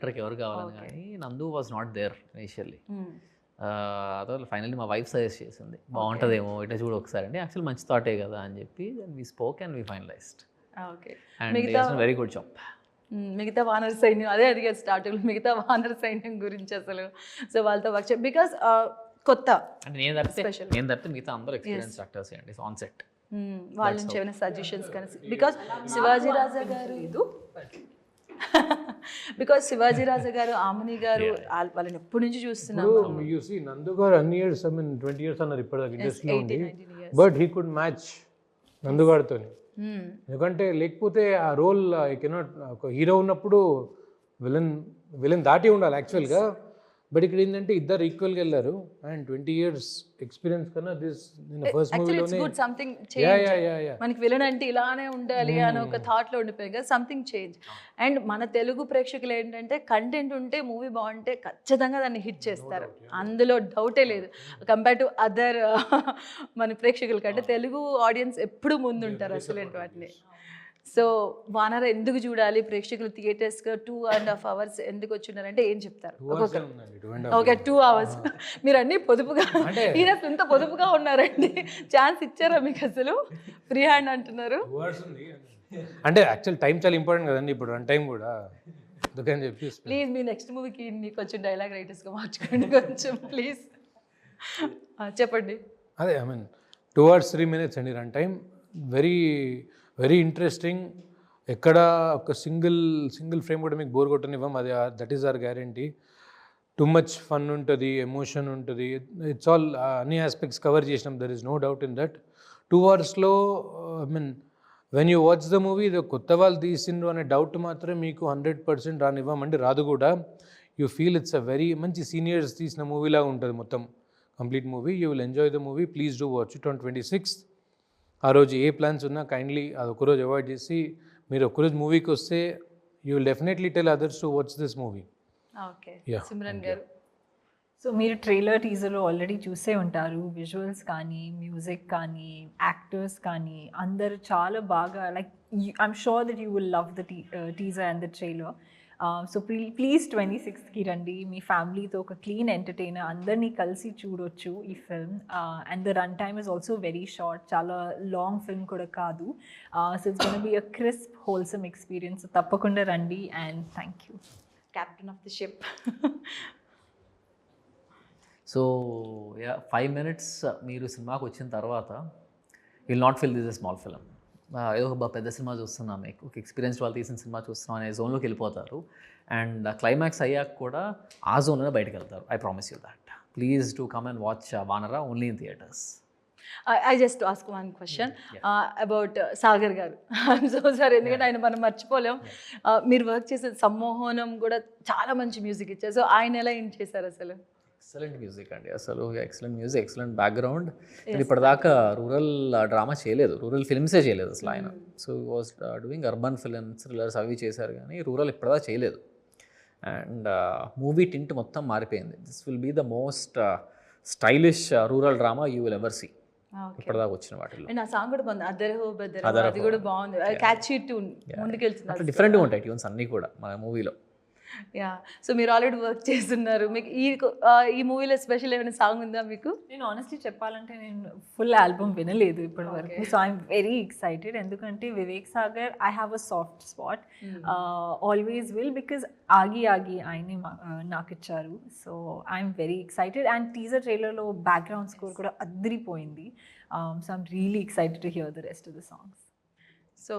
డైరెక్టర్కి ఎవరు కావాలని కానీ నందు వాజ్ నాట్ దేర్ ఇనిషియల్లీ. అదో ఫైనల్లీ మా వైఫ్ సజెస్ట్ చేసింది, బాగుంటుందేమో ఇట్లా చూడు ఒకసారి అంటే, యాక్చువల్ మంచి థాటే కదా అని చెప్పి then we spoke and we finalised. Okay. And very good job. మిగతా వానర సైన్యం అదే అడిగారు స్టార్టింగ్లో, మిగతా వానర సైన్యం గురించి అసలు. సో వాళ్ళతో వర్క్ బికాస్ కొత్త అంటే నేను తప్పితే మిగతా అందరూ ఎక్స్పీరియన్స్ యాక్టర్స్ అండి ఆన్ సెట్. వాళ్ళ నుంచి ఏమైనా సజెషన్స్ కానీ, బికాస్ శివాజీ రాజా గారు బికాస్ శివాజీ రాజా గారు, ఆమని గారు వాళ్ళని ఎప్పటి నుంచి చూస్తున్నాము. నందు గారు అన్ని ఇయర్స్, ఐ మీన్ 20 years అన్నారు ఇప్పటిదాకా ఇండస్ట్రీలో ఉంది, బట్ హీ కుడ్ మ్యాచ్ నందు గారితో. ఎందుకంటే లేకపోతే ఆ రోల్ ఐ కెనాట్, ఒక హీరో ఉన్నప్పుడు విలన్ దాటి ఉండాలి యాక్చువల్గా, బట్ ఇక్కడ ఏంటంటే ఇద్దరు ఈక్వల్గా వెళ్ళారు. అండ్ 20 years ఎక్స్పీరియన్స్ కన్నా దిస్ ఫస్ట్ మూవీలోనే సంథింగ్ చేంజ్. మనకి విలన్ అంటే ఇలానే ఉండాలి అని ఒక థాట్లో ఉండిపోయింది కదా, సంథింగ్ చేంజ్. అండ్ మన తెలుగు ప్రేక్షకులు ఏంటంటే కంటెంట్ ఉంటే, మూవీ బాగుంటే ఖచ్చితంగా దాన్ని హిట్ చేస్తారు, అందులో డౌటే లేదు. కంపేర్ టు అదర్ మన ప్రేక్షకుల కంటే తెలుగు ఆడియన్స్ ఎప్పుడు ముందుంటారు అసలు వాటిని. సో వానర ఎందుకు చూడాలి ప్రేక్షకులు థియేటర్స్గా 2.5 hours ఎందుకు వచ్చినారంటే ఏం చెప్తారు? Okay, 2 hours. మీరు అన్నీ పొదుపుగా, హీరోస్ ఎంత పొదుపుగా ఉన్నారండి, ఛాన్స్ ఇచ్చారా మీకు అసలు? ఫ్రీ హ్యాండ్ అంటున్నారు. అంటే యాక్చువల్ టైం చాలా ఇంపార్టెంట్ కదండి ఇప్పుడు, రన్ టైం కూడా. అందుకని చెప్పి ప్లీజ్ మీ నెక్స్ట్ మూవీకి మీకు కొంచెం డైలాగ్ రైటర్స్గా మార్చుకోండి కొంచెం ప్లీజ్. చెప్పండి. అదే ఐ మీన్ 2 hours 3 minutes అండి రన్ టైం. Very interesting. ఎక్కడ ఒక సింగిల్ ఫ్రేమ్ కూడా మీకు బోర్ కొట్టనివ్వం, అది that is our guarantee. Too much fun ఉంటుంది, ఎమోషన్ ఉంటుంది, ఇట్స్ ఆల్ అన్ని ఆస్పెక్ట్స్ కవర్ చేసినాం, there is no doubt in that. 2 hours I mean when you watch the movie ఇది కొత్త వాళ్ళు తీసిండ్రు అనే డౌట్ మాత్రం మీకు 100% రానివ్వమండి, రాదు కూడా. You feel it's a very మంచి సీనియర్స్ తీసిన మూవీలాగా ఉంటుంది మొత్తం complete movie. You will enjoy the movie. Please do watch it on 26th. ఆ రోజు ఏ ప్లాన్స్ ఉన్నా కైండ్లీ అది ఒకరోజు అవాయిడ్ చేసి మీరు ఒకరోజు మూవీకి వస్తే you will definitely tell others to watch this movie. Okay. Simran గారు, సో మీరు ట్రైలర్ టీజర్లో ఆల్రెడీ చూసే ఉంటారు, విజువల్స్ కానీ మ్యూజిక్ కానీ యాక్టర్స్ కానీ అందరు చాలా బాగా, like I'm sure that you will love the teaser and the trailer. So please 26th రండి, మీ ఫ్యామిలీతో ఒక క్లీన్ ఎంటర్టైనర్, అందరినీ కలిసి చూడొచ్చు ఈ film. And the run time is also very short, చాలా లాంగ్ ఫిల్మ్ కూడా కాదు. So it's gonna be a crisp wholesome experience. తప్పకుండా రండి and thank you. Captain of the ship. So 5 minutes మీరు సినిమాకి వచ్చిన తర్వాత will not feel this a small film. ఏదో ఒక పెద్ద సినిమా చూస్తున్నాం, మీకు ఒక ఎక్స్పీరియన్స్ వాళ్ళు తీసిన సినిమా చూస్తున్నాం అనే జోన్లోకి వెళ్ళిపోతారు. అండ్ క్లైమాక్స్ అయ్యాక కూడా ఆ జోన్లోనే బయటకు వెళ్తారు. I promise you that. Please to come and watch Vanara only in theatres. I just ask one question about Sagar garu. I'm so sorry, ఎందుకంటే ఆయన మనం మర్చిపోలేం. మీరు వర్క్ చేసే సమ్మోహనం కూడా చాలా మంచి మ్యూజిక్ ఇచ్చారు. సో ఆయన ఎలా ఏం చేశారు అసలు? ఎక్సలెంట్ మ్యూజిక్ అండి, అసలు ఎక్సలెంట్ మ్యూజిక్, ఎక్సలెంట్ బ్యాక్గ్రౌండ్. ఇప్పటిదాకా రూరల్ డ్రామా చేయలేదు, రూరల్ ఫిల్మ్సే చేయలేదు అసలు ఆయన. So was doing urban films, thrillers అవి చేశారు కానీ రూరల్ ఇప్పటిదాకా చేయలేదు. అండ్ మూవీ టింట్ మొత్తం మారిపోయింది. This will be the most stylish rural drama you will ever see ఇప్పటిదాకా వచ్చిన వాటిలో. అండ్ ఆ సాంగ్ కూడా బాగుంది, అదరహో బదరహో, అది కూడా బాగుంది, క్యాచీ ట్యూన్, ముందుకెళ్తుంది. డిఫరెంట్గా ఉంటాయి ట్యూన్స్ అన్నీ కూడా మన మూవీలో. యా. సో మీరు ఆల్రెడీ వర్క్ చేస్తున్నారు, మీకు ఈ మూవీలో స్పెషల్ ఏమైనా సాంగ్ ఉందా మీకు? నేను ఆనెస్ట్లీ చెప్పాలంటే నేను ఫుల్ ఆల్బమ్ వినలేదు ఇప్పటి వరకు. సో ఐఎమ్ వెరీ ఎక్సైటెడ్, ఎందుకంటే Vivek Sagar I have a soft spot, always will, because ఆగి ఆయనే నాకు ఇచ్చారు. So I'm very excited. And teaser ట్రైలర్లో బ్యాక్గ్రౌండ్ స్కోర్ కూడా అదిరిపోయింది. So I'm really excited to hear the rest of the songs. So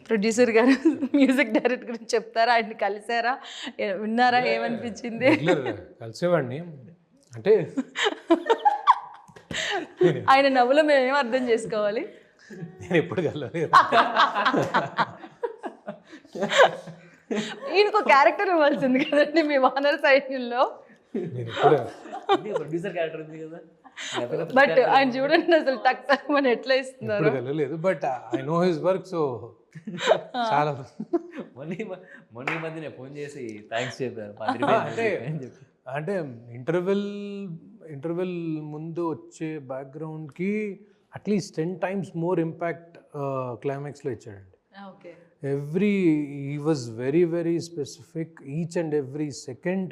producer గారు music director గురించి చెప్తారా? ఆయన్ని కలిసారా, విన్నారా, ఏమనిపించింది? కలిసేవాడిని అంటే ఆయన నవ్వులో మేము ఏం అర్థం చేసుకోవాలి? నేను ఎప్పుడు కలవలేదు. ఈయనకు క్యారెక్టర్ ఇవ్వాల్సింది కదండి మీ వానర సైన్యంలో. ప్రొడ్యూసర్ క్యారెక్టర్ ఉంది కదా, బట్ ఆయన చూడండి అసలు టక్ మన ఎట్లా ఇస్తున్నారు. వెళ్ళలేదు, but I know his work. So చాలా మొన్న మధ్య నేను ఫోన్ చేసి థ్యాంక్స్ చెప్పాను. అంటే ఇంటర్వెల్ ముందు వచ్చే బ్యాక్గ్రౌండ్కి అట్లీస్ట్ 10 times మోర్ ఇంపాక్ట్ క్లైమాక్స్లో ఇచ్చాడండి. he was very very specific, each and every second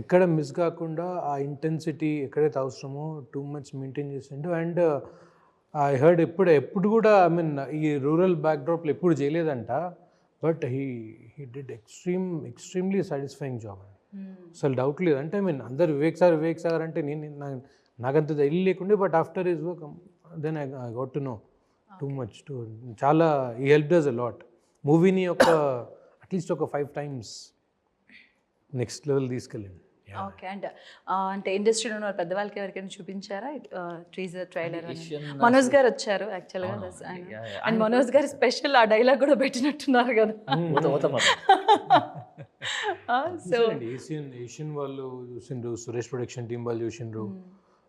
ఎక్కడ మిస్ కాకుండా ఆ ఇంటెన్సిటీ ఎక్కడైతే అవసరమో టూ మచ్ మెయింటైన్ చేసిండు. అండ్ ఐ హర్డ్ ఎప్పుడు కూడా ఐ మీన్ ఈ రూరల్ బ్యాక్డ్రాప్లో ఎప్పుడు చేయలేదంట, but he did extremely satisfying job అండి. అసలు డౌట్ లేదు. అంటే ఐ మీన్ అందరు వివేక్ సాగర్ అంటే నాకంత ఇల్లు లేకుండే, but after his work then I got to know too much చాలా ఈ హెల్ప్ డస్ అ లాట్. మూవీని అట్లీస్ట్ ఒక 5 times నెక్స్ట్ లెవెల్ తీసుకెళ్ళండి. ఓకే. అండ్ అంటే ఇండస్ట్రీలో ఉన్న పెద్దవాళ్ళకి ఎవరికైనా చూపించారా టీజర్ ట్రైలర్? మనోజ్ గారు వచ్చారు యాక్చువల్గా, అండ్ మనోజ్ గారు స్పెషల్ ఆ డైలాగ్ కూడా పెట్టినట్టున్నారు కదా. సో ఏషియన్ వాళ్ళు చూసిండ్రు, సురేష్ ప్రొడక్షన్ టీం వాళ్ళు చూసిండ్రు,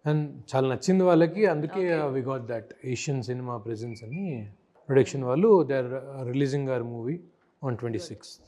అండ్ చాలా నచ్చింది వాళ్ళకి. అందుకే we got that Asian cinema presence అని ప్రొడక్షన్ వాళ్ళు they are releasing our movie on 26th.